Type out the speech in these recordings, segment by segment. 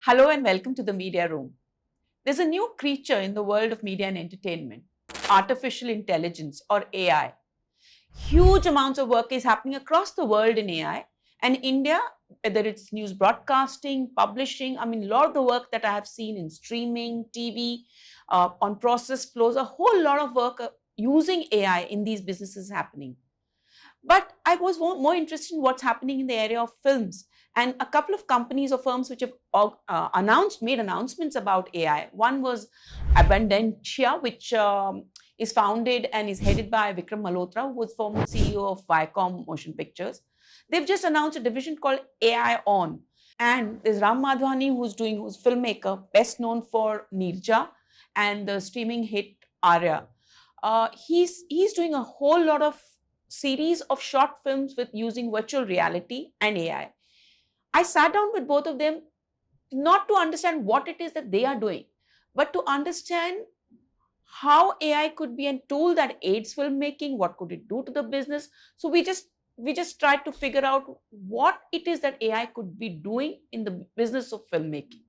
Hello and welcome to the Media Room. There's a new creature in the world of media and entertainment, artificial intelligence or AI. Huge amounts of work is happening across the world in AI. And India, whether it's news broadcasting, publishing, a lot of the work that I have seen in streaming, TV, on process flows, a whole lot of work using AI in these businesses happening. But I was more interested in what's happening in the area of films. And a couple of companies or firms which have made announcements about AI. One was Abundantia, which is founded and is headed by Vikram Malhotra, who was former CEO of Viacom Motion Pictures. They've just announced a division called aiON. And there's Ram Madhvani, who's filmmaker, best known for Neerja and the streaming hit Aarya. He's doing a whole lot of series of short films with using virtual reality and AI. I sat down with both of them not to understand what it is that they are doing, but to understand how AI could be a tool that aids filmmaking, what could it do to the business. So we just tried to figure out what it is that AI could be doing in the business of filmmaking.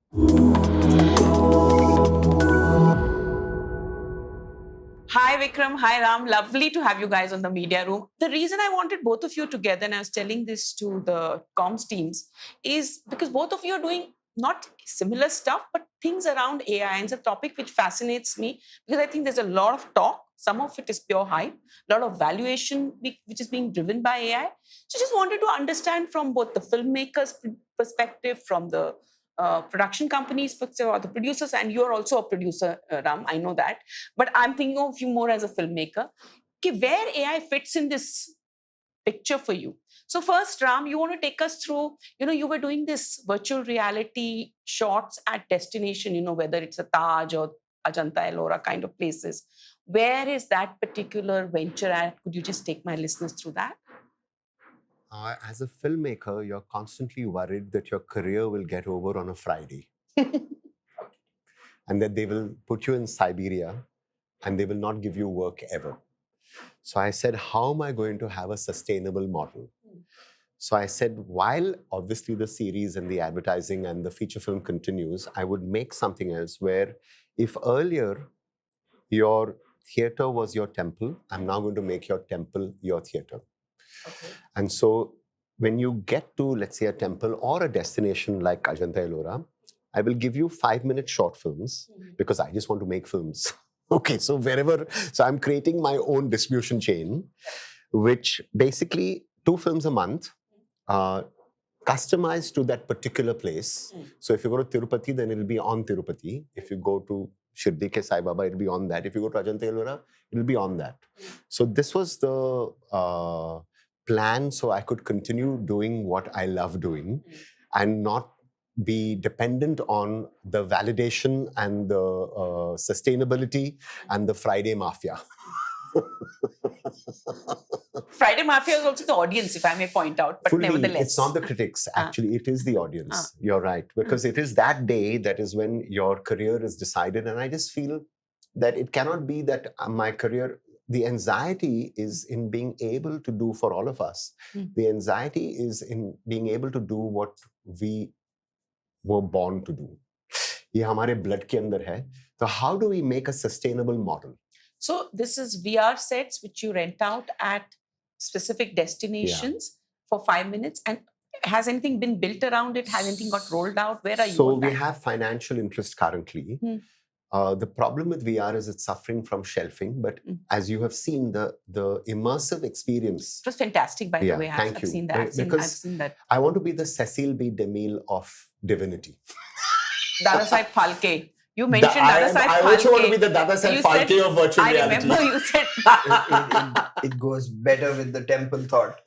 Hi Vikram, hi Ram. Lovely to have you guys on the media room. The reason I wanted both of you together, and I was telling this to the comms teams, is because both of you are doing not similar stuff, but things around AI. And it's a topic which fascinates me because I think there's a lot of talk. Some of it is pure hype, a lot of valuation which is being driven by AI. So just wanted to understand from both the filmmakers' perspective, from the production companies or the producers, and you're also a producer, Ram, I know that, but I'm thinking of you more as a filmmaker. Okay, where AI fits in this picture for you. So first, Ram, you want to take us through, you were doing this virtual reality shots at destination, whether it's a Taj or Ajanta, Ellora kind of places. Where is that particular venture at? Could you just take my listeners through that? As a filmmaker, you're constantly worried that your career will get over on a Friday and that they will put you in Siberia and they will not give you work ever. So I said, how am I going to have a sustainable model? So I said, while obviously the series and the advertising and the feature film continues, I would make something else where if earlier your theater was your temple, I'm now going to make your temple your theater. Okay. And so when you get to, let's say, a temple or a destination like Ajanta Ellora, I will give you 5-minute short films because I just want to make films. Okay, so I'm creating my own distribution chain, which basically 2 films a month, customized to that particular place. So if you go to Tirupati, then it'll be on Tirupati. If you go to Shirdi ke Sai Baba, it'll be on that. If you go to Ajanta Ellora, it'll be on that. So this was the plan, so I could continue doing what I love doing and not be dependent on the validation and the sustainability and the Friday mafia. Friday Mafia is also the audience, if I may point out, but Fully, nevertheless. it's not the critics. Actually, it is the audience. You're right. Because it is that day that is when your career is decided. And I just feel that it cannot be that my career, the anxiety is in being able to do for all of us. The anxiety is in being able to do what we were born to do. ये हमारे blood के अंदर है. So how do we make a sustainable model? So this is VR sets which you rent out at specific destinations for 5 minutes. And has anything been built around it? Has anything got rolled out? Where are you? So we have financial interest currently. The problem with VR is it's suffering from shelving, but as you have seen, the immersive experience. It was fantastic, by the way. I've seen that. I've seen that. I want to be the Cecil B. DeMille of divinity. Dadasaheb Phalke. You mentioned Dadasaheb Phalke. I also want to be the Dadasaheb Phalke of virtual reality. I remember you said it goes better with the temple thought.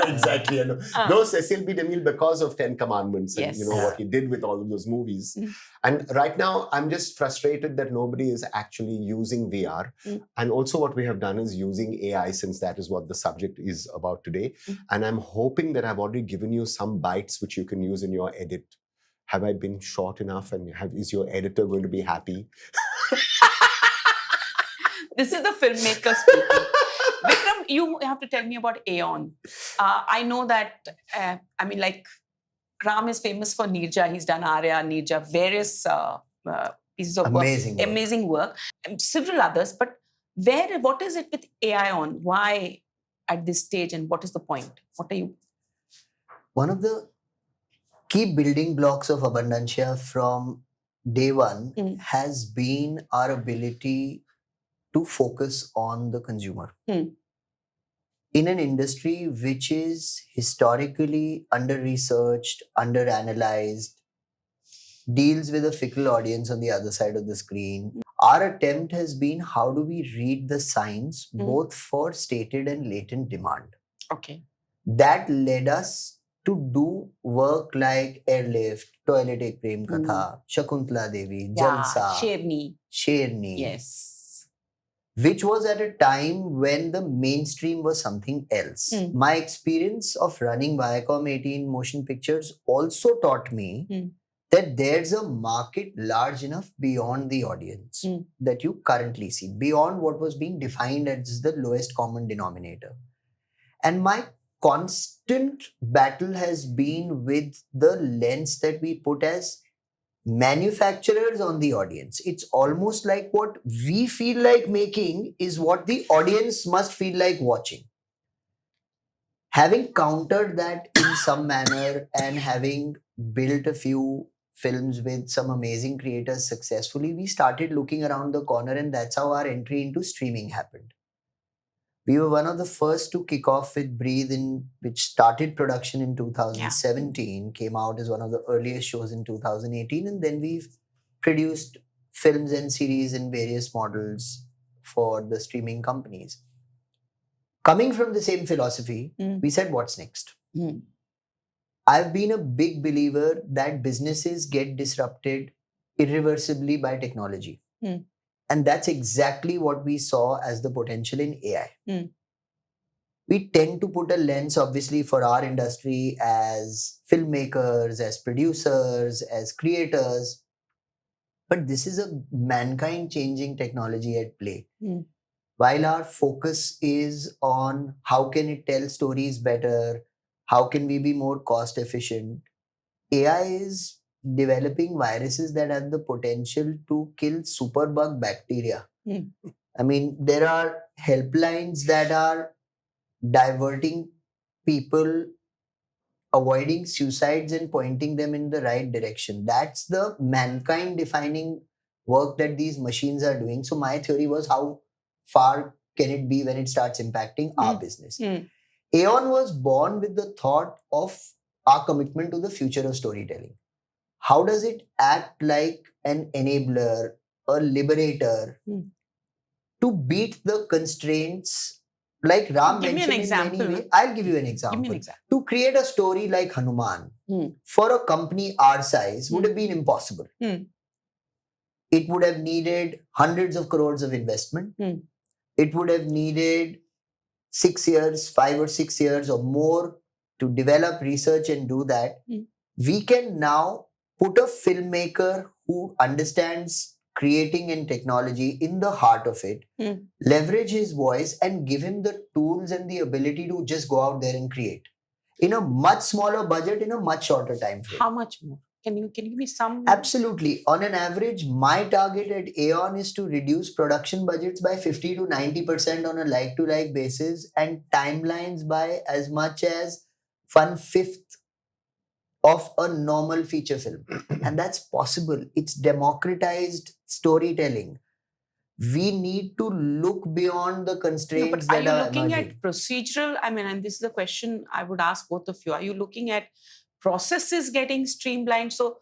Exactly. Though Cecil B. DeMille, because of 10 Commandments and what he did with all of those movies. And right now, I'm just frustrated that nobody is actually using VR. And also what we have done is using AI, since that is what the subject is about today. And I'm hoping that I've already given you some bites which you can use in your edit. Have I been short enough, and is your editor going to be happy? This is the filmmaker speaking. Vikram, you have to tell me about aiON. I know that, Ram is famous for Neerja. He's done Aarya, Neerja, various pieces of Amazing work, and several others. But what is it with aiON? Why at this stage, and what is the point? What are you? One of the key building blocks of Abundantia from day one has been our ability to focus on the consumer. In an industry which is historically under-researched, under-analyzed, deals with a fickle audience on the other side of the screen, our attempt has been how do we read the signs both for stated and latent demand. Okay. That led us to do work like Airlift, Toilet Prem Katha, Shakuntala Devi, Jalsa, Sherni. Yes. Which was at a time when the mainstream was something else. My experience of running Viacom 18 motion pictures also taught me that there's a market large enough beyond the audience that you currently see, beyond what was being defined as the lowest common denominator. And my constant battle has been with the lens that we put as manufacturers on the audience. It's almost like what we feel like making is what the audience must feel like watching. Having countered that in some manner and having built a few films with some amazing creators successfully, we started looking around the corner, and that's how our entry into streaming happened. We were one of the first to kick off with Breathe, which started production in 2017, came out as one of the earliest shows in 2018, and then we've produced films and series in various models for the streaming companies. Coming from the same philosophy, we said, what's next? I've been a big believer that businesses get disrupted irreversibly by technology. And that's exactly what we saw as the potential in AI. We tend to put a lens, obviously, for our industry as filmmakers, as producers, as creators. But this is a mankind-changing technology at play. While our focus is on how can it tell stories better, how can we be more cost efficient, AI is developing viruses that have the potential to kill superbug bacteria. I mean, there are helplines that are diverting people, avoiding suicides and pointing them in the right direction. That's the mankind defining work that these machines are doing. So my theory was, how far can it be when it starts impacting our business? aiON was born with the thought of our commitment to the future of storytelling. How does it act like an enabler, a liberator to beat the constraints? Like Ram mentioned in many ways. I'll give you an example. To create a story like Hanuman for a company our size would have been impossible. It would have needed hundreds of crores of investment. It would have needed 6 years, 5 or 6 years or more to develop, research and do that. We can now put a filmmaker who understands creating and technology in the heart of it, leverage his voice and give him the tools and the ability to just go out there and create in a much smaller budget, in a much shorter time frame. How much more? Can you give me some? Absolutely. On an average, my target at aiON is to reduce production budgets by 50 to 90% on a like-to-like basis and timelines by as much as 1/5 of a normal feature film. And that's possible. It's democratized storytelling. We need to look beyond the constraints that are Are you looking emerging. at procedural? I mean, and this is the question I would ask both of you. Are you looking at processes getting streamlined? So,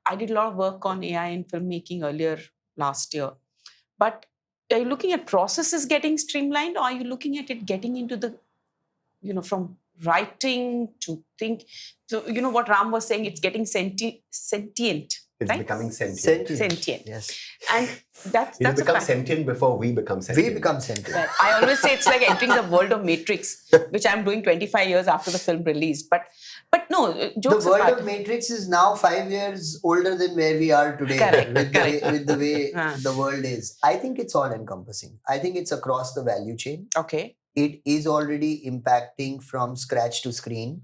I did a lot of work on AI in filmmaking earlier last year. But are you looking at processes getting streamlined, or are you looking at it getting into the, from writing to think? So, what Ram was saying, it's getting sentient. It's right? becoming sentient. Sentient. Yes. And that's It'll become sentient before we become sentient. We become sentient. Right. I always say it's like entering the world of Matrix, which I'm doing 25 years after the film released. But no, jokes the world apart. of Matrix is now 5 years older than where we are today. Correct. With the way the world is. I think it's all encompassing. I think it's across the value chain. Okay. It is already impacting from scratch to screen.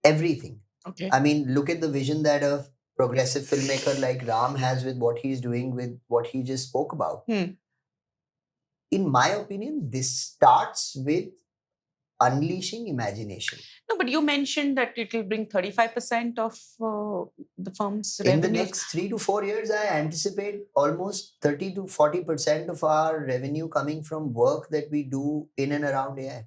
everything. Okay. I mean, look at the vision that a progressive filmmaker like Ram has with what he's doing with what he just spoke about. In my opinion, this starts with unleashing imagination. No, but you mentioned that it will bring 35% of the firm's In the revenues. next 3 to 4 years, I anticipate almost 30 to 40% of our revenue coming from work that we do in and around AI.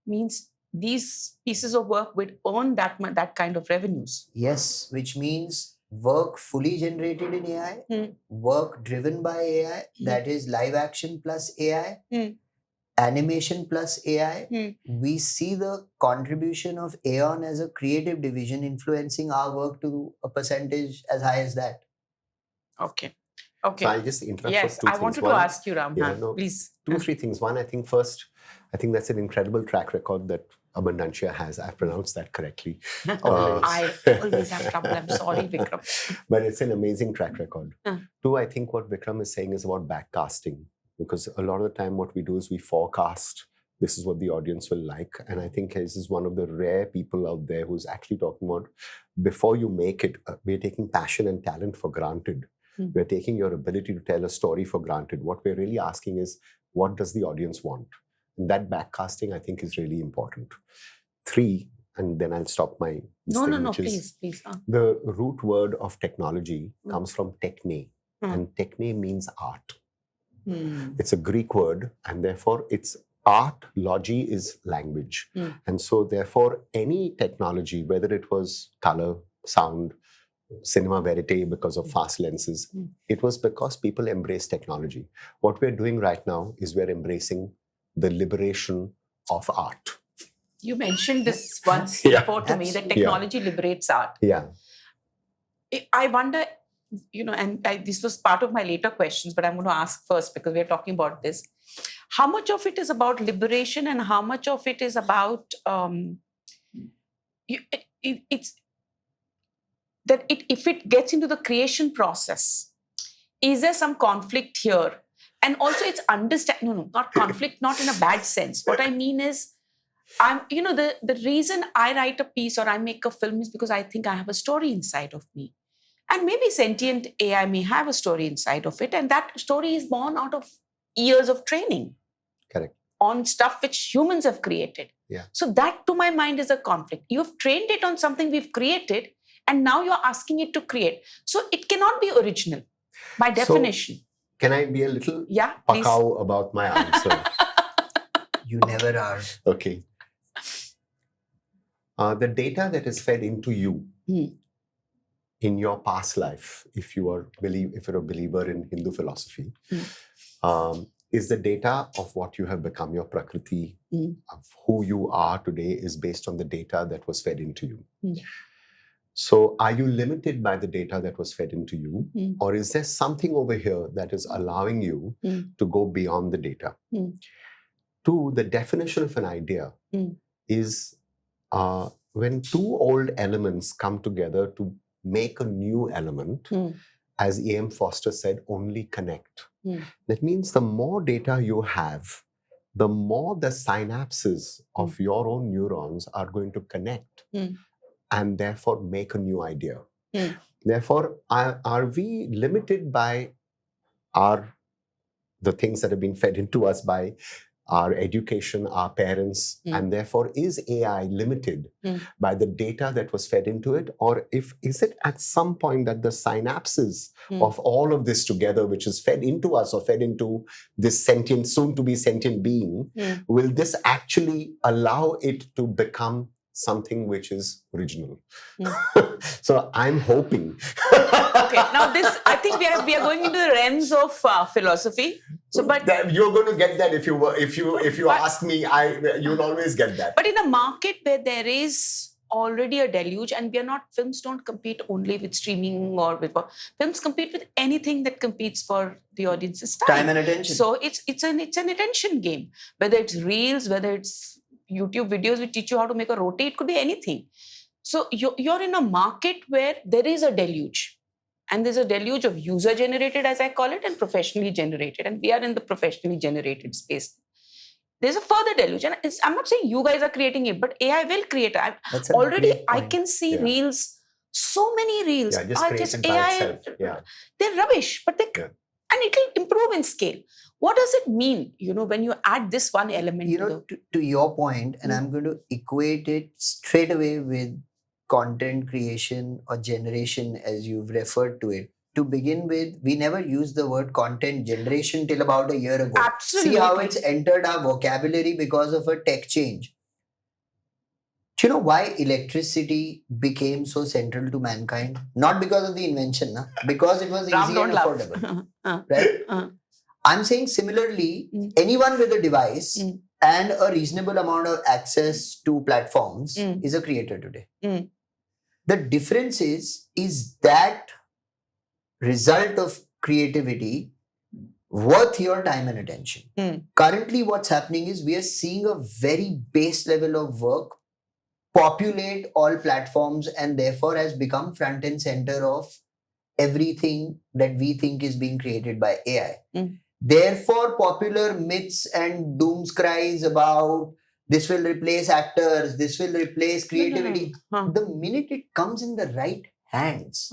Means these pieces of work would earn that kind of revenues. Yes, which means work fully generated in AI, work driven by AI, that is live action plus AI, animation plus AI. We see the contribution of aiON as a creative division influencing our work to a percentage as high as that. Okay. So I'll just interrupt Yes, for two I things. wanted One, to ask you, Ram. yeah, no, please. 3 things. One, I think first, I think that's an incredible track record that Abundantia has. I've pronounced that correctly. I always have trouble. I'm sorry, Vikram. But it's an amazing track record. 2, I think what Vikram is saying is about backcasting, because a lot of the time what we do is we forecast this is what the audience will like. And I think this is one of the rare people out there who's actually talking about before you make it, we're taking passion and talent for granted. We're taking your ability to tell a story for granted. What we're really asking is, what does the audience want? And that backcasting, I think, is really important. 3, and then I'll stop my... No, please. The root word of technology comes from techne, and techne means art. It's a Greek word, and therefore it's art, logi is language. And so therefore any technology, whether it was color, sound, cinema verite because of fast lenses, it was because people embrace technology. What we're doing right now is we're embracing the liberation of art. You mentioned this once before to me, that technology liberates art. Yeah. I wonder, and this was part of my later questions, but I'm going to ask first because we're talking about this. How much of it is about liberation and how much of it is about it's that if it gets into the creation process, is there some conflict here? And also it's not conflict, not in a bad sense. What I mean is, the reason I write a piece or I make a film is because I think I have a story inside of me. And maybe sentient AI may have a story inside of it. And that story is born out of years of training. Correct. On stuff which humans have created. Yeah. So that, to my mind, is a conflict. You've trained it on something we've created, and now you're asking it to create. So it cannot be original, by definition. So, can I be a little please. pakao about my answer? You never are. Okay. The data that is fed into you in your past life, if you're a believer in Hindu philosophy, is the data of what you have become, your prakriti, of who you are today is based on the data that was fed into you. So are you limited by the data that was fed into you? Or is there something over here that is allowing you to go beyond the data? 2, the definition of an idea is when 2 old elements come together to make a new element, as E.M. Foster said, only connect. That means the more data you have, the more the synapses of your own neurons are going to connect and therefore make a new idea. Therefore, are we limited by the things that have been fed into us by our education, our parents, and therefore is AI limited by the data that was fed into it? Or is it at some point that the synapses of all of this together, which is fed into us or fed into this sentient, soon to be sentient being, will this actually allow it to become something which is original? So I'm hoping. Okay, now I think we are going into the realms of philosophy. So, but you're going to get that if you ask me. You'll always get that. But in a market where there is already a deluge, and films don't compete only with streaming or with films compete with anything that competes for the audience's time and attention. So it's an attention game. Whether it's reels, whether it's YouTube videos which teach you how to make a roti, it could be anything. So you're in a market where there is a deluge. And there's a deluge of user-generated, as I call it, and professionally generated. And we are in the professionally generated space. there's a further delusion. I'm not saying you guys are creating it, but AI will create it. That's a Already, great I point. can see Yeah. reels. So many reels Yeah, just are created just by AI. itself. Yeah. They're rubbish, but Yeah. and it will improve in scale. What does it mean, when you add this one element To your point, and I'm going to equate it straight away with content creation or generation as you've referred to it. To begin with, we never used the word content generation till about a year ago. Absolutely. See how it's entered our vocabulary because of a tech change. Do you know why electricity became so central to mankind? Not because of the invention, because it was easy and affordable. Right? I'm saying similarly, anyone with a device and a reasonable amount of access to platforms is a creator today. The difference is that result of creativity worth your time and attention? Currently, what's happening is we are seeing a very base level of work populate all platforms and therefore has become front and center of everything that we think is being created by AI. Therefore, popular myths and doomscries about this will replace actors, this will replace creativity. The minute it comes in the right hands,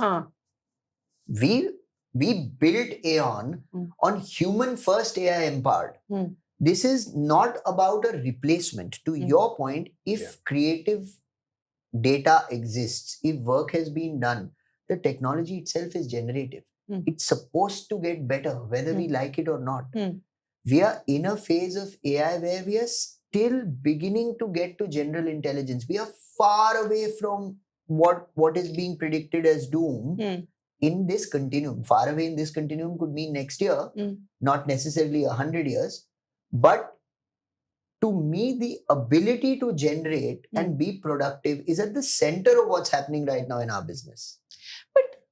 we built aiON on human first AI empowered. This is not about a replacement. To your point, if creative data exists, if work has been done, the technology itself is generative. It's supposed to get better, whether we like it or not. We are in a phase of AI where we are still beginning to get to general intelligence. We are far away from what is being predicted as doom in this continuum. Far away in this continuum could mean next year, not necessarily 100 years. But to me, the ability to generate and be productive is at the center of what's happening right now in our business.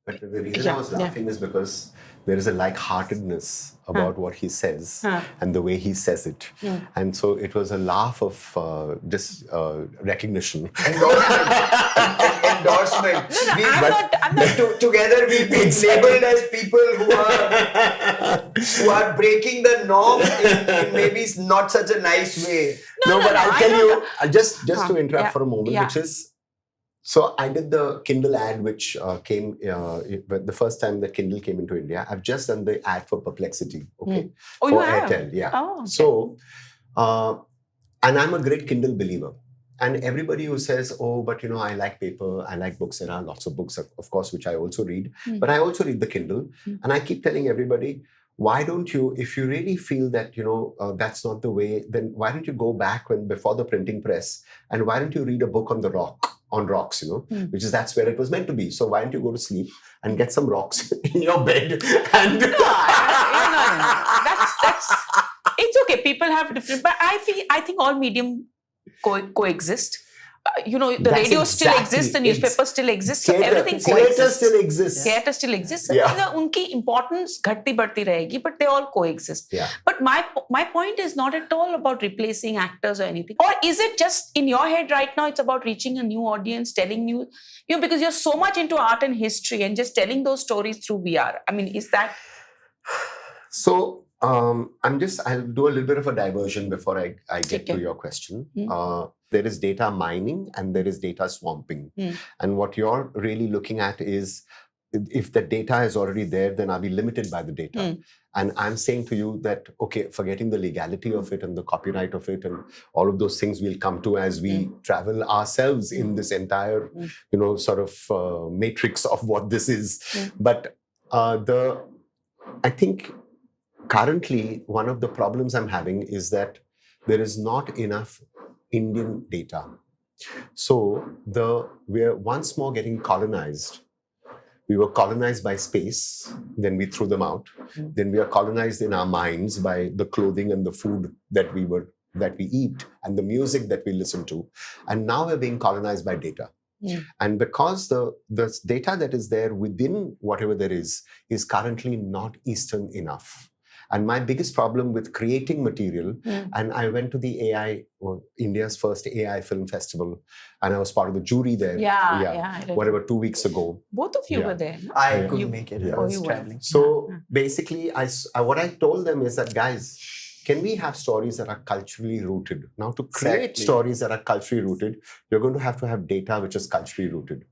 But the reason I was laughing is because there is a like-heartedness about what he says and the way he says it. And so it was a laugh of just recognition. Endorsement. Together we've been labeled as people who are breaking the norm in maybe not such a nice way. No, but I'll tell you, just to interrupt for a moment, which is, so I did the Kindle ad, which came the first time that Kindle came into India. I've just done the ad for Perplexity, for Airtel, So, and I'm a great Kindle believer. And everybody who says, oh, but I like paper, I like books, there are lots of books, of course, which I also read. But I also read the Kindle. And I keep telling everybody, why don't you, if you really feel that, that's not the way, then why don't you go back before the printing press, and why don't you read a book on rocks, which is, that's where it was meant to be. So why don't you go to sleep and get some rocks in your bed and... No, that's it's okay. People have different, but I think all medium coexist. The radio still exists, the newspaper still exists, so everything coexists. Theatre still exists. Theatre still exists. Unki importance ghatti badti rahegi, but they all coexist. But my point is not at all about replacing actors or anything. Or is it just in your head right now, it's about reaching a new audience, telling new, because you're so much into art and history and just telling those stories through VR. I mean, is that... So, I'll do a little bit of a diversion before I get to your question. There is data mining and there is data swamping. And what you're really looking at is, if the data is already there, then I'll be limited by the data. And I'm saying to you that, okay, forgetting the legality of it and the copyright of it and all of those things we'll come to as we travel ourselves in this entire, sort of matrix of what this is. But I think currently, one of the problems I'm having is that there is not enough Indian data. So we're once more getting colonized. We were colonized by space, then we threw them out. Then we are colonized in our minds by the clothing and the food that we eat and the music that we listen to. And now we're being colonized by data. And because the data that is there within whatever there is currently not Eastern enough. And my biggest problem with creating material, and I went to the India's first AI film festival, and I was part of the jury there. Whatever, 2 weeks ago. Both of you were there. No? I couldn't make it. I was traveling. So basically, what I told them is that, guys, can we have stories that are culturally rooted? Now, to create Exactly. stories that are culturally rooted, you're going to have data which is culturally rooted.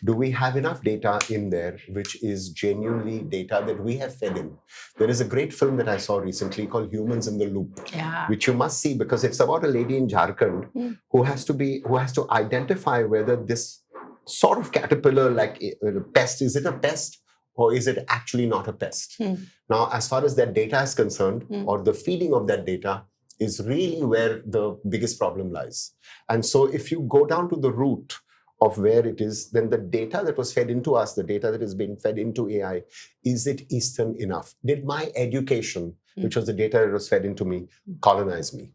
Do we have enough data in there which is genuinely data that we have fed in? There is a great film that I saw recently called Humans in the Loop, Yeah. which you must see because it's about a lady in Jharkhand who has to identify whether this sort of caterpillar, like a pest, is it a pest or is it actually not a pest? Now, as far as that data is concerned, or the feeding of that data is really where the biggest problem lies. And so if you go down to the root of where it is, then the data that was fed into us, the data that is being fed into AI, is it Eastern enough? Did my education, which was the data that was fed into me, colonize me?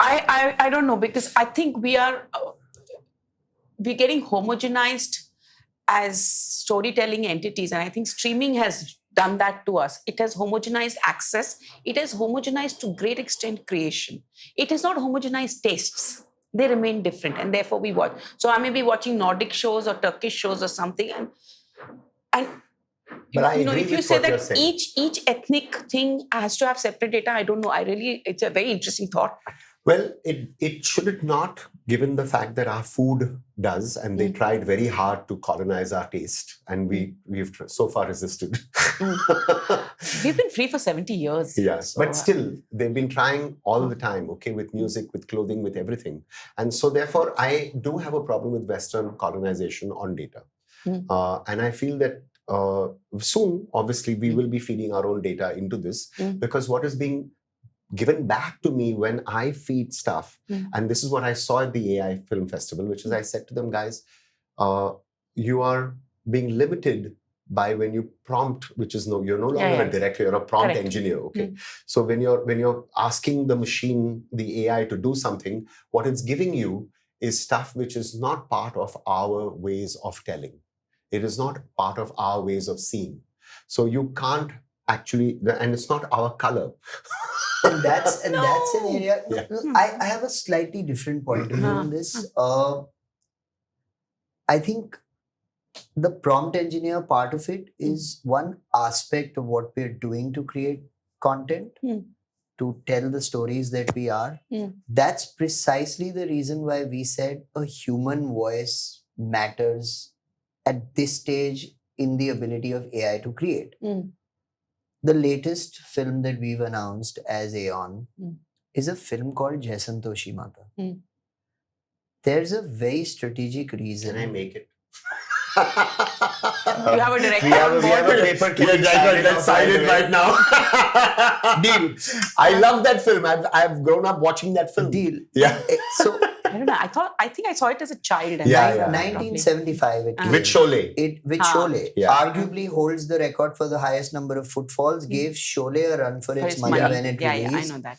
I don't know, because I think we're getting homogenized as storytelling entities, and I think streaming has done that to us. It has homogenized access. It has homogenized to great extent creation. It has not homogenized tastes. They remain different, and therefore we watch. So I may be watching Nordic shows or Turkish shows or something, and But I you know, agree if you with say what you're that saying. each ethnic thing has to have separate data, I don't know. It's a very interesting thought. Well, it should it not, given the fact that our food does, and they tried very hard to colonize our taste, and we've so far resisted. We've been free for 70 years. Yes, So, but still, they've been trying all the time, okay, with music, with clothing, with everything. And so therefore, I do have a problem with Western colonization on data. And I feel that soon, obviously, we will be feeding our own data into this, because what is being given back to me when I feed stuff, and this is what I saw at the AI Film Festival, which is I said to them, guys, you are being limited by when you prompt, which is you're no longer a director, you're a prompt engineer. Okay, so when you're asking the machine, the AI, to do something, what it's giving you is stuff which is not part of our ways of telling. It is not part of our ways of seeing. So you can't actually, and it's not our color. And that's an area. I have a slightly different point of view on this. I think the prompt engineer part of it is one aspect of what we're doing to create content, to tell the stories that we are. That's precisely the reason why we said a human voice matters at this stage in the ability of AI to create. The latest film that we've announced as aiON is a film called Jai Santoshi Mata. There's a very strategic reason. Can I make it? You have a director. We have a paper clip. Let's sign it right now. Deal. I love that film. I've grown up watching that film. Deal. Yeah. So I don't know. I think I saw it as a child. And 1975 it came. With Sholay. With Sholay. Yeah. Arguably holds the record for the highest number of footfalls. Gave Sholay a run for its money when it released. Yeah, I know that.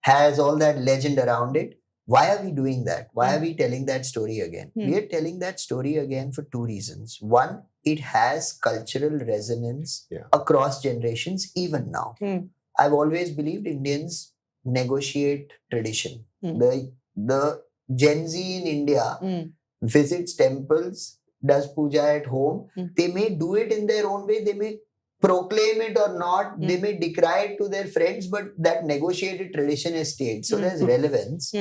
Has all that legend around it. Why are we doing that? Why are we telling that story again? We are telling that story again for two reasons. One, it has cultural resonance across generations even now. I've always believed Indians negotiate tradition. The Gen Z in India visits temples, does puja at home. They may do it in their own way. They may proclaim it or not. They may decry it to their friends, but that negotiated tradition has stayed. So there's relevance.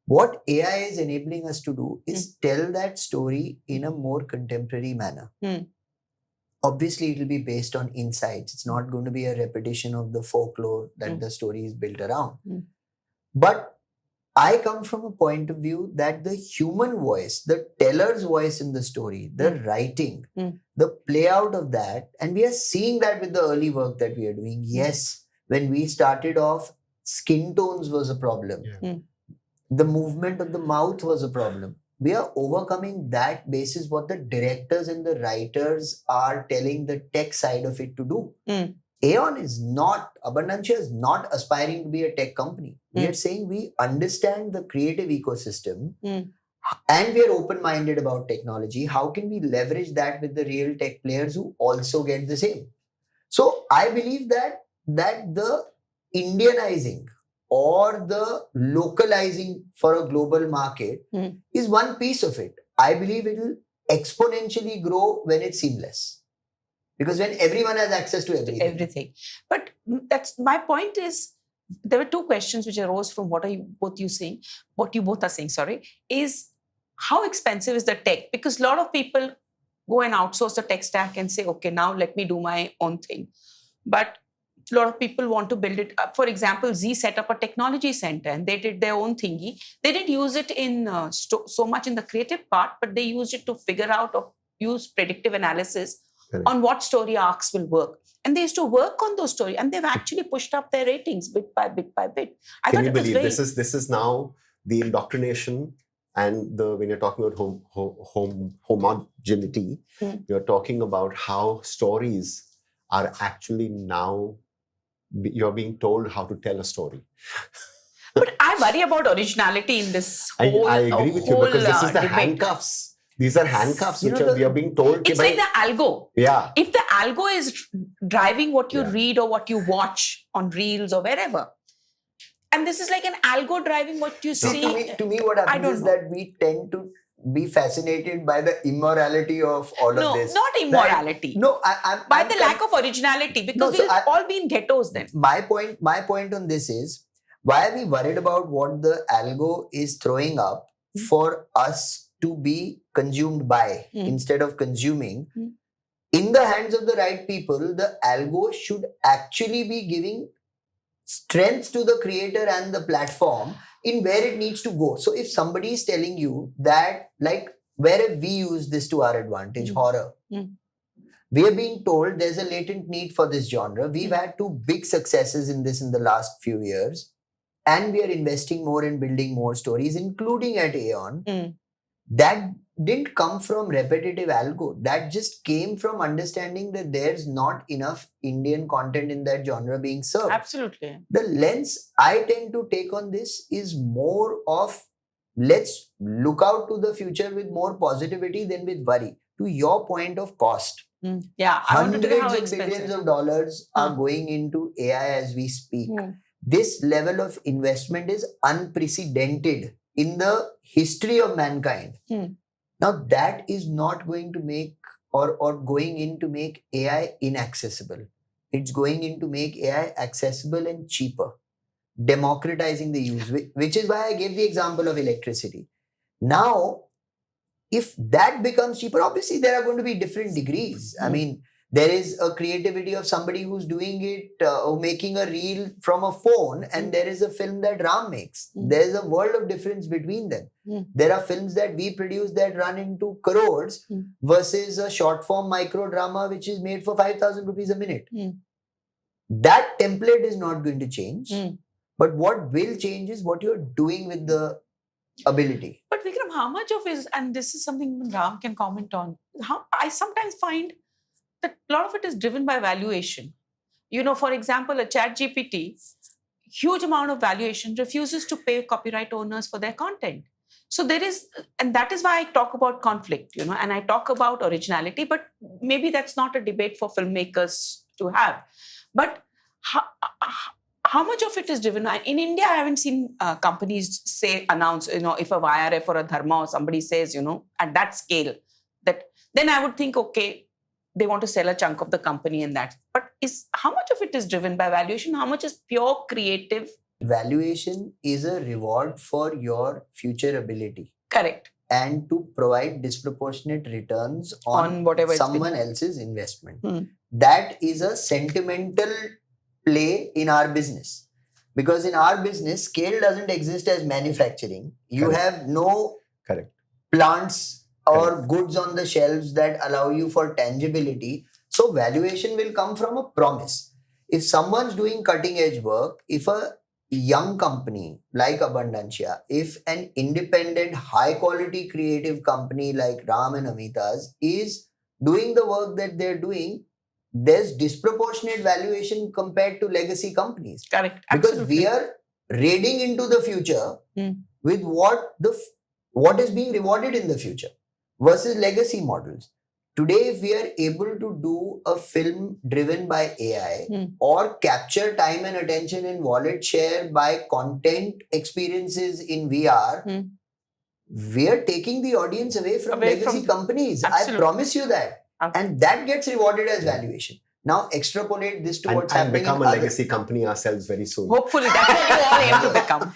What AI is enabling us to do is tell that story in a more contemporary manner. Obviously, it will be based on insights. It's not going to be a repetition of the folklore that the story is built around. But I come from a point of view that the human voice, the teller's voice in the story, the writing, the play out of that, and we are seeing that with the early work that we are doing. Yes, when we started off, skin tones was a problem. The movement of the mouth was a problem. We are overcoming that basis what the directors and the writers are telling the tech side of it to do. aiON is not, Abundantia is not aspiring to be a tech company. We are saying we understand the creative ecosystem and we are open-minded about technology. How can we leverage that with the real tech players who also get the same? So I believe that the Indianizing or the localizing for a global market is one piece of it. I believe it will exponentially grow when it's seamless. Because when everyone has access to everything. Everything. But that's my point is, there were two questions which arose from what you both are saying, sorry, is how expensive is the tech? Because a lot of people go and outsource the tech stack and say, okay, now let me do my own thing. But a lot of people want to build it up. For example, Z set up a technology center and they did their own thingy. They didn't use it in so much in the creative part, but they used it to figure out or use predictive analysis on what story arcs will work. And they used to work on those stories, and they've actually pushed up their ratings bit by bit by bit. Can you believe this is now the indoctrination and when you're talking about homogeneity, you're talking about how stories are actually now you're being told how to tell a story. But I worry about originality in this whole I agree with you, because this is the debate. Handcuffs. These are handcuffs which we are being told. It's like the algo. Yeah. If the algo is driving what you read or what you watch on Reels or wherever, and this is like an algo driving what you see. To me, what happens is that we tend to be fascinated by the immorality of all of this. No, not immorality. I'm the lack of originality, because we'll all be in ghettos then. My point on this is, why are we worried about what the algo is throwing up for us to be consumed by instead of consuming? In the hands of the right people, the algo should actually be giving strength to the creator and the platform in where it needs to go. So if somebody is telling you that, like, where have we used this to our advantage? Horror. We are being told there's a latent need for this genre. We've had two big successes in this in the last few years, and we are investing more in building more stories, including at aiON. That didn't come from repetitive algo. That just came from understanding that there's not enough Indian content in that genre being served. Absolutely. The lens I tend to take on this is more of, let's look out to the future with more positivity than with worry. To your point of cost. Yeah, hundreds of billions of dollars are going into AI as we speak. This level of investment is unprecedented in the history of mankind. Now, that is not going to make or going in to make AI inaccessible. It's going in to make AI accessible and cheaper, democratizing the use, which is why I gave the example of electricity. Now, if that becomes cheaper, obviously there are going to be different degrees. I mean, there is a creativity of somebody who's doing it, making a reel from a phone, and there is a film that Ram makes. There's a world of difference between them. There are films that we produce that run into crores versus a short form micro drama which is made for 5,000 rupees a minute. That template is not going to change. But what will change is what you're doing with the ability. But Vikram, how much of is, and this is something Ram can comment on, how I sometimes find that a lot of it is driven by valuation. You know, for example, a ChatGPT, huge amount of valuation, refuses to pay copyright owners for their content. So there is, and that is why I talk about conflict, you know, and I talk about originality, but maybe that's not a debate for filmmakers to have. But how much of it is driven? In India, I haven't seen companies announce, you know, if a YRF or a Dharma or somebody says, you know, at that scale, that then I would think, okay, they want to sell a chunk of the company in that. But how much of it is driven by valuation? How much is pure creative? Valuation is a reward for your future ability. Correct. And to provide disproportionate returns on whatever someone else's investment. That is a sentimental play in our business. Because in our business, scale doesn't exist as manufacturing. You have no plants or goods on the shelves that allow you for tangibility. So valuation will come from a promise. If someone's doing cutting edge work, if a young company like Abundantia, if an independent high quality creative company like Ram and Amita's is doing the work that they're doing, there's disproportionate valuation compared to legacy companies. Correct. Because Absolutely. we are raiding into the future with what is being rewarded in the future versus legacy models. Today, if we are able to do a film driven by AI or capture time and attention and wallet share by content experiences in VR, we are taking the audience away from legacy companies. Absolutely. I promise you that. And that gets rewarded as valuation. Now extrapolate this to what's and happening become in a other... legacy company ourselves very soon. Hopefully, that's what you all aim to become.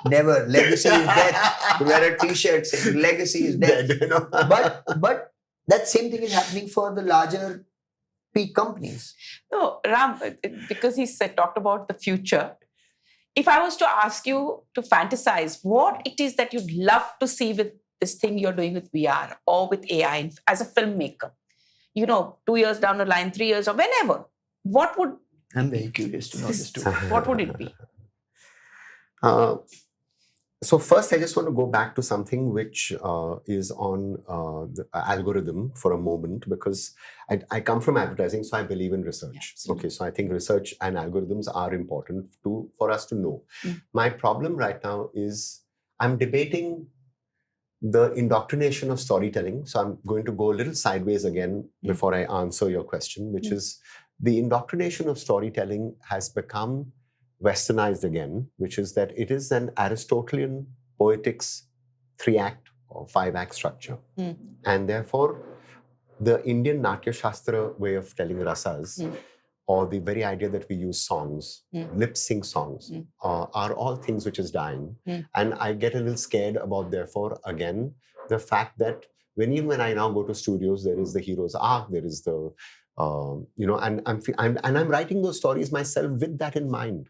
Never. Legacy is death. To wear a t-shirt saying legacy is death. Dead, you know? But that same thing is happening for the larger peak companies. No, Ram, because he talked about the future. If I was to ask you to fantasize what it is that you'd love to see with this thing you're doing with VR or with AI as a filmmaker, 2 years down the line, 3 years, or whenever, what would... I'm very curious to know this too. What would it be? So first, I just want to go back to something which is on the algorithm for a moment, because I come from advertising, so I believe in research. Yeah, okay, so I think research and algorithms are important for us to know. My problem right now is I'm debating the indoctrination of storytelling. So I'm going to go a little sideways again before I answer your question, which is the indoctrination of storytelling has become westernized again, which is that it is an Aristotelian poetics 3-act or 5-act structure. And therefore, the Indian Natya Shastra way of telling rasas, or the very idea that we use songs, lip sync songs, are all things which is dying. And I get a little scared about, therefore, again, the fact that when I now go to studios, there is the hero's arc, there is the and I'm writing those stories myself with that in mind.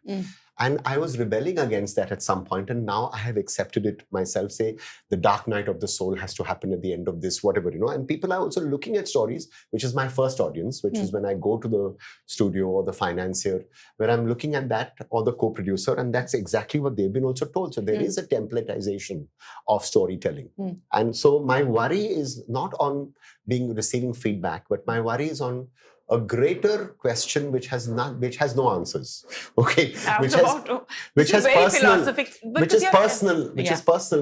And I was rebelling against that at some point, and now I have accepted it myself. Say, the dark night of the soul has to happen at the end of this, whatever, And people are also looking at stories, which is my first audience, which is when I go to the studio or the financier, where I'm looking at that, or the co-producer, and that's exactly what they've been also told. So there is a templatization of storytelling. And so my worry is not on receiving feedback, but my worry is on a greater question which has no answers. Okay, which is personal,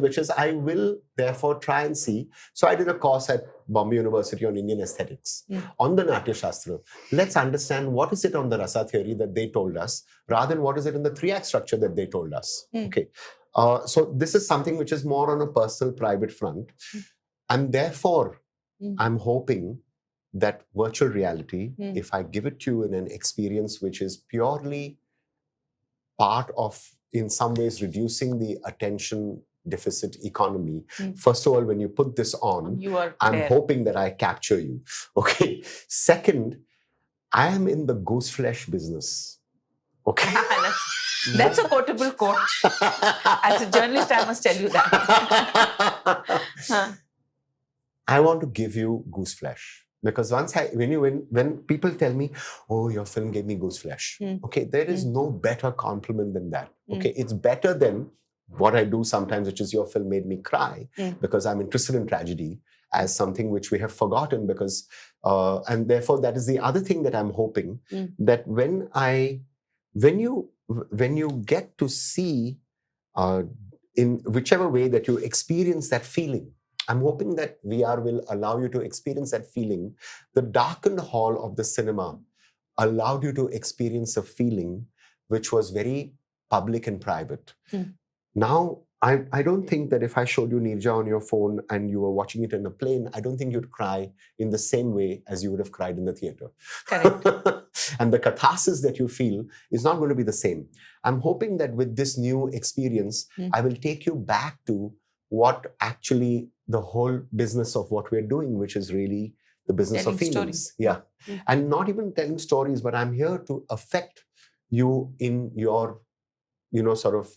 which is I will therefore try and see. So I did a course at Bombay University on Indian aesthetics on the Natya Shastra. Let's understand what is it on the rasa theory that they told us, rather than what is it in the 3-act structure that they told us. Okay, so this is something which is more on a personal, private front, and therefore I'm hoping that virtual reality, if I give it to you in an experience which is purely part of, in some ways, reducing the attention deficit economy. First of all, when you put this on, I'm hoping that I capture you. Okay. Second, I am in the goose flesh business. Okay. That's a quotable quote. As a journalist, I must tell you that. I want to give you goose flesh. Because when people tell me, oh, your film gave me goose flesh, okay, there is no better compliment than that. Okay, it's better than what I do sometimes, which is your film made me cry, because I'm interested in tragedy as something which we have forgotten. Because and therefore that is the other thing that I'm hoping, that when you get to see in whichever way that you experience that feeling, I'm hoping that VR will allow you to experience that feeling. The darkened hall of the cinema allowed you to experience a feeling which was very public and private. Now, I don't think that if I showed you Neerja on your phone and you were watching it in a plane, I don't think you'd cry in the same way as you would have cried in the theater. Correct. And the catharsis that you feel is not going to be the same. I'm hoping that with this new experience, I will take you back to what actually the whole business of what we're doing, which is really the business telling of feelings. Stories. Yeah. And not even telling stories, but I'm here to affect you in your, sort of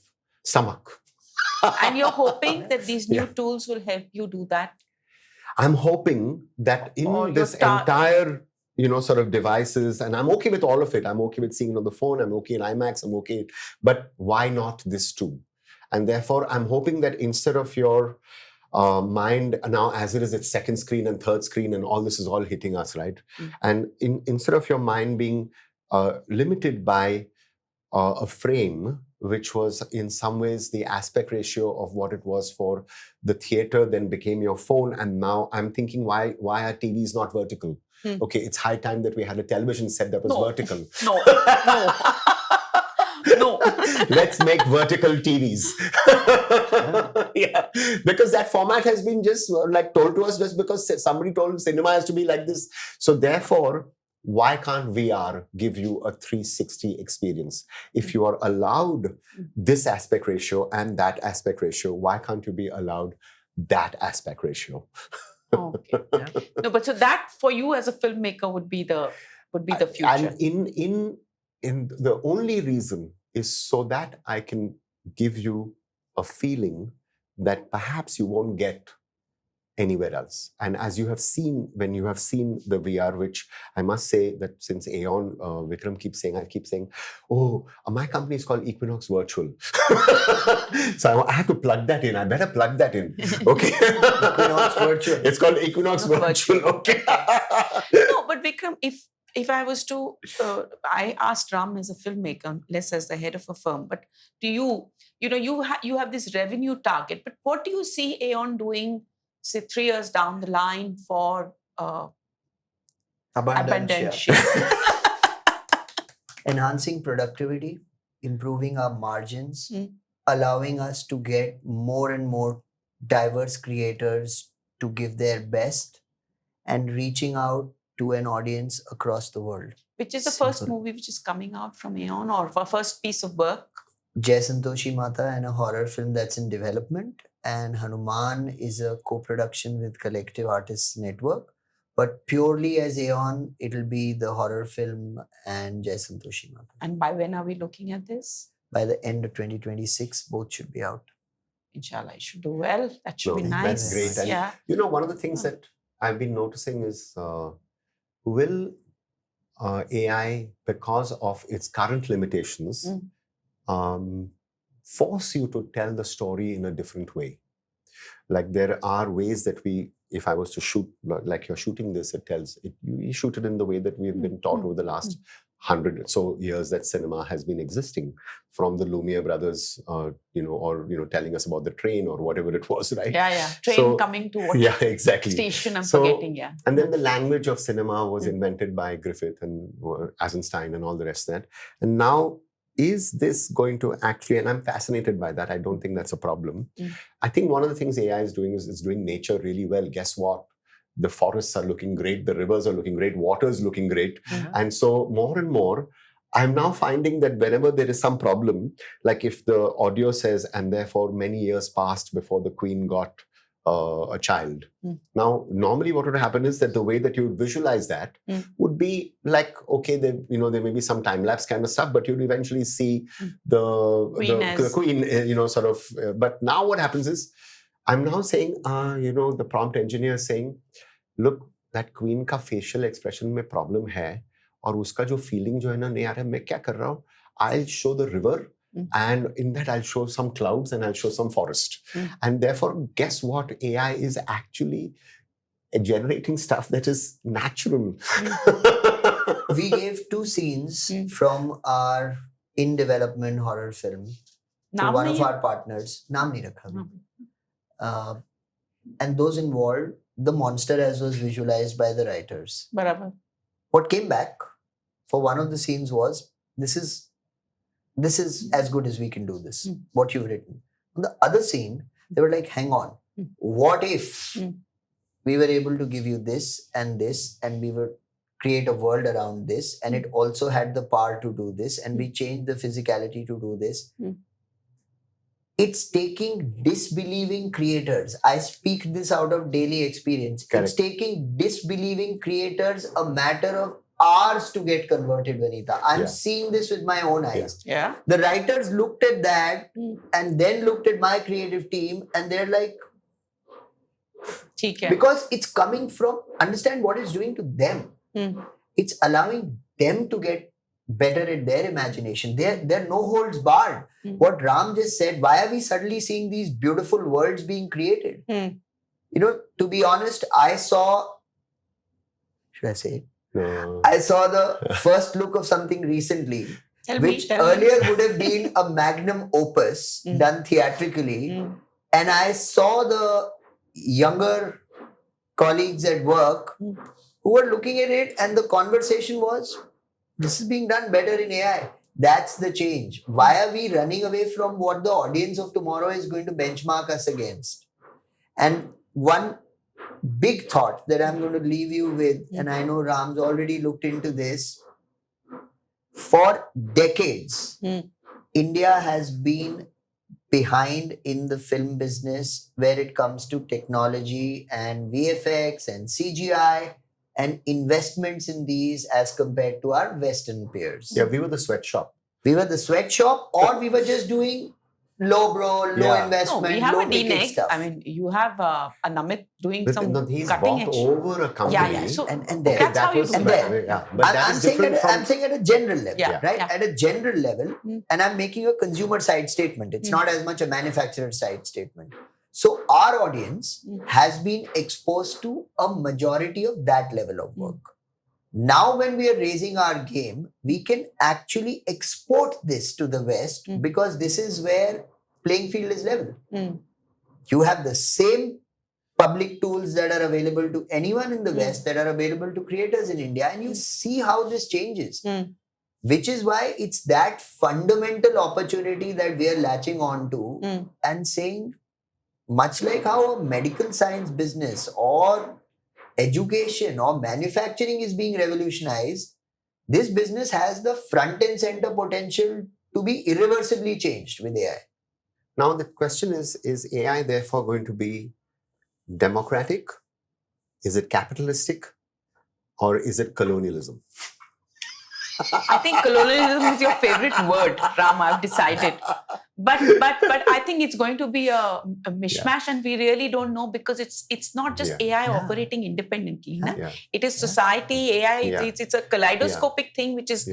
stomach. And you're hoping that these new tools will help you do that? I'm hoping that in this entire, sort of devices, and I'm okay with all of it. I'm okay with seeing it on the phone. I'm okay in IMAX. I'm okay. But why not this too? And therefore, I'm hoping that instead of your mind now, as it is, its second screen and third screen, and all this is all hitting us, right? And instead of your mind being limited by a frame, which was in some ways the aspect ratio of what it was for the theater, then became your phone, and now I'm thinking, why are TVs not vertical? Okay, it's high time that we had a television set that was vertical. No. Let's make vertical TVs. Yeah, because that format has been just like told to us just because somebody told cinema has to be like this. So therefore, why can't VR give you a 360 experience? If you are allowed this aspect ratio and that aspect ratio, why can't you be allowed that aspect ratio? Okay. Yeah. No, but so that for you as a filmmaker would be the future. And in the only reason is so that I can give you a feeling that perhaps you won't get anywhere else. And as you have seen, when you have seen the VR, which I must say that since aiON, Vikram I keep saying, oh, my company is called Equinox Virtual. So I have to plug that in. I better plug that in. Okay. Equinox Virtual. It's called Equinox Virtual. Okay. No, but Vikram, if I was to, I asked Ram as a filmmaker, less as the head of a firm, but do you have this revenue target, but what do you see aiON doing, say 3 years down the line for Abundantia. Enhancing productivity, improving our margins, allowing us to get more and more diverse creators to give their best, and reaching out to an audience across the world. Which is the first movie which is coming out from aiON, or for first piece of work? Jai Santoshi Mata, and a horror film that's in development. And Hanuman is a co-production with Collective Artists Network. But purely as aiON, it'll be the horror film and Jai Santoshi Mata. And by when are we looking at this? By the end of 2026, both should be out. Inshallah, it should do well. That should be No, nice. That's great. And you know, one of the things that I've been noticing is will AI, because of its current limitations, force you to tell the story in a different way. Like there are ways that if I was to shoot, like you're shooting this, you shoot it in the way that we've been taught over the last 100 or so years that cinema has been existing, from the Lumiere brothers, telling us about the train or whatever it was, right? Yeah. Train coming to what exactly. station, I'm forgetting, And then the language of cinema was invented by Griffith and Eisenstein and all the rest of that. And now, is this going to actually, and I'm fascinated by that, I don't think that's a problem. I think one of the things AI is doing is it's doing nature really well. Guess what? The forests are looking great, the rivers are looking great, water is looking great. And so more and more, I'm now finding that whenever there is some problem, like if the audio says, and therefore many years passed before the queen got a child. Now, normally what would happen is that the way that you would visualize that would be like, okay, there may be some time-lapse kind of stuff, but you'd eventually see the queen, sort of. But now what happens is, I'm now saying, the prompt engineer is saying, look, that queen ka facial expression mein problem hai, aur uska jo feeling jo hai na nahi aa raha, main kya kar raha hu? I'll show the river, and in that I'll show some clouds and I'll show some forest. And therefore, guess what? AI is actually generating stuff that is natural. We gave 2 scenes from our in-development horror film to one of our partners. Naam nahi rakha. And those involved the monster as was visualized by the writers. Barabar. What came back for one of the scenes was, this is as good as we can do this, what you've written. On the other scene, they were like, hang on, what if we were able to give you this, and we were create a world around this, and it also had the power to do this, and we changed the physicality to do this. It's taking disbelieving creators. I speak this out of daily experience. Correct. It's taking disbelieving creators a matter of hours to get converted, Vanita. I'm seeing this with my own eyes. Yeah. The writers looked at that and then looked at my creative team, and they're like, because it's coming from, understand what it's doing to them. It's allowing them to get better at their imagination. They're no holds barred. What Ram just said, why are we suddenly seeing these beautiful worlds being created? To be honest, I saw, should I say it? No. I saw the first look of something recently, which earlier would have been a magnum opus done theatrically. And I saw the younger colleagues at work who were looking at it, and the conversation was, this is being done better in AI. That's the change. Why are we running away from what the audience of tomorrow is going to benchmark us against? And one big thought that I'm going to leave you with, and I know Ram's already looked into this, for decades, India has been behind in the film business where it comes to technology and VFX and CGI and investments in these as compared to our Western peers. Yeah, we were the sweatshop. We were the sweatshop, or we were just doing low investment, No, we have low a ticket DNEG. stuff. I mean, you have a Namit doing But some he's cutting bought edge. over a company. Yeah. So and Okay, that's how that you was do and it. then- yeah, but that I'm is saying, different I'm saying at a general level, Yeah, right? yeah. At a general level, and I'm making a consumer side statement. It's not as much a manufacturer side statement. So our audience has been exposed to a majority of that level of work. Now, when we are raising our game, we can actually export this to the West because this is where playing field is level. You have the same public tools that are available to anyone in the West that are available to creators in India, and you see how this changes. Which is why it's that fundamental opportunity that we are latching on to and saying, much like how a medical science business or education or manufacturing is being revolutionized, this business has the front and center potential to be irreversibly changed with AI. Now the question is AI therefore going to be democratic? Is it capitalistic? Or is it colonialism? I think colonialism is your favorite word, Ram. I've decided. But I think it's going to be a mishmash, and we really don't know because it's not just AI operating independently. It is society, AI. It's a kaleidoscopic thing, which is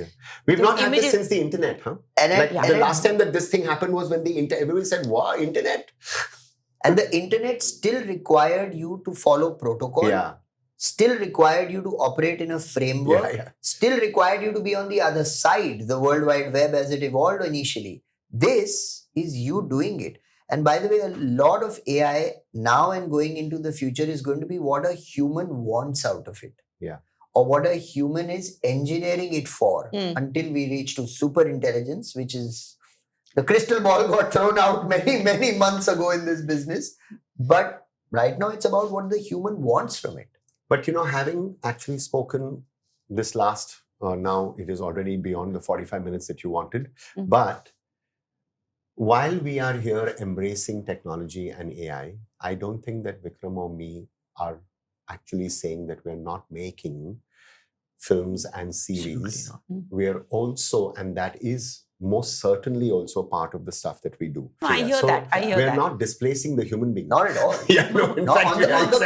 We've not had this since the internet, huh? And the last time that this thing happened was when everybody said, "Wow, internet." And the internet still required you to follow protocol. Yeah. Still required you to operate in a framework, still required you to be on the other side, the World Wide Web as it evolved initially. This is you doing it. And by the way, a lot of AI now and going into the future is going to be what a human wants out of it. Yeah. Or what a human is engineering it for until we reach to super intelligence, which is the crystal ball got thrown out many, many months ago in this business. But right now it's about what the human wants from it. But having actually spoken this last, now it is already beyond the 45 minutes that you wanted. But while we are here embracing technology and AI, I don't think that Vikram or me are actually saying that we're not making films and series. We are also, and that is most certainly also part of the stuff that we do. I hear that. We're not displacing the human being. Not at all. On the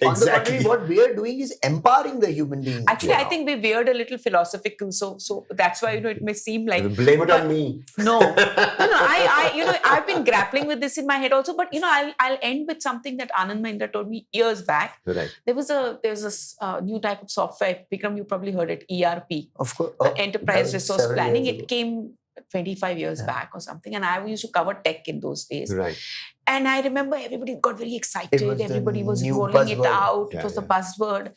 contrary, what we are doing is empowering the human being. Actually, I think we veered a little philosophical, so that's why it may seem like blame it on me. No. I've been grappling with this in my head also. But I'll end with something that Anand Mahindra told me years back. Right. There's a new type of software. Vikram, you probably heard it. ERP. Of course. Enterprise Resource Planning. It came 25 years back or something, and I used to cover tech in those days. Right. And I remember everybody got very excited. Everybody was rolling buzzword. it out. It was the buzzword.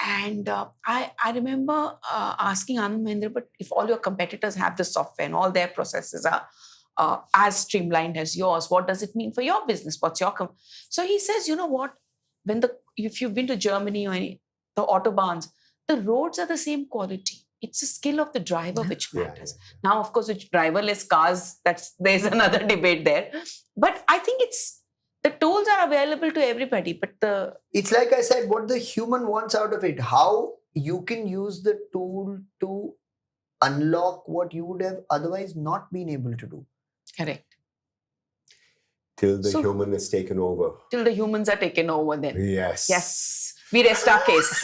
And I remember asking Anand Mahindra, but if all your competitors have this software and all their processes are as streamlined as yours, what does it mean for your business? What's your So he says, you know what? If you've been to Germany or the autobahns, the roads are the same quality. It's a skill of the driver which matters. Now, of course, with driverless cars, there's another debate there. But I think the tools are available to everybody. But it's like I said, what the human wants out of it. How you can use the tool to unlock what you would have otherwise not been able to do. Correct. Till the human is taken over. Till the humans are taken over then. Yes. We rest our case.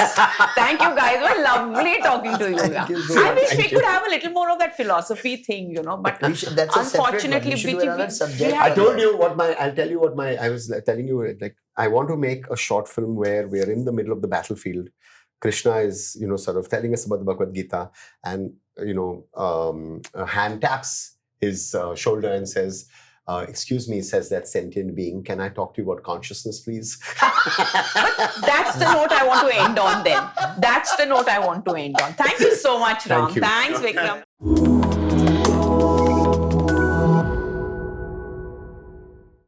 Thank you guys. It was lovely talking to you. I wish we could have a little more of that philosophy thing, but unfortunately, I told you I'll tell you what I was telling you, like, I want to make a short film where we are in the middle of the battlefield. Krishna is, sort of telling us about the Bhagavad Gita, and, a hand taps his shoulder and says, excuse me, says that sentient being, can I talk to you about consciousness, please? But that's the note I want to end on then. That's the note I want to end on. Thank you so much, Ram. Thank you. Thanks, Vikram.